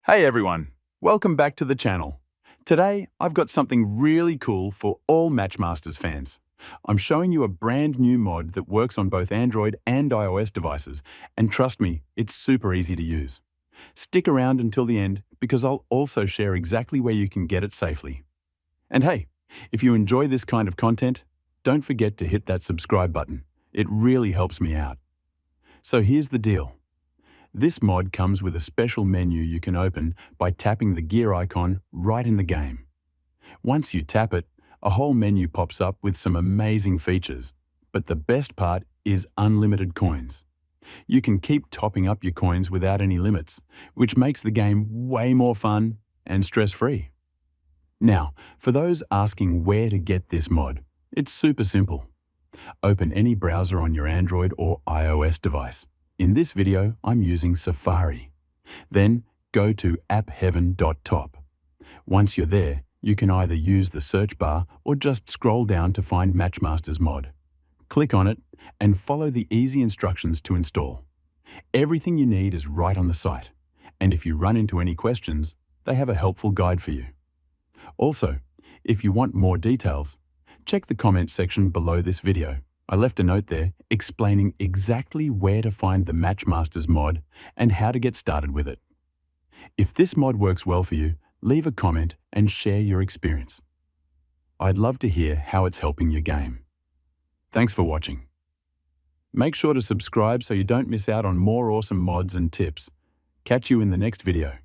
Hey everyone, welcome back to the channel. Today, I've got something really cool for all Matchmasters fans. I'm showing you a brand new mod that works on both Android and iOS devices, and trust me, it's super easy to use. Stick around until the end because I'll also share exactly where you can get it safely. And hey, if you enjoy this kind of content, don't forget to hit that subscribe button. It really helps me out. So here's the deal. This mod comes with a special menu you can open by tapping the gear icon right in the game. Once you tap it, a whole menu pops up with some amazing features. But the best part is unlimited coins. You can keep topping up your coins without any limits, which makes the game way more fun and stress-free. Now, for those asking where to get this mod, it's super simple. Open any browser on your Android or iOS device. In this video, I'm using Safari. Then go to appheaven.top. Once you're there, you can either use the search bar or just scroll down to find Matchmasters mod. Click on it and follow the easy instructions to install. Everything you need is right on the site, and if you run into any questions, they have a helpful guide for you. Also, if you want more details, check the comment section below this video. I left a note there explaining exactly where to find the Matchmasters mod and how to get started with it. If this mod works well for you, leave a comment and share your experience. I'd love to hear how it's helping your game. Thanks for watching. Make sure to subscribe so you don't miss out on more awesome mods and tips. Catch you in the next video.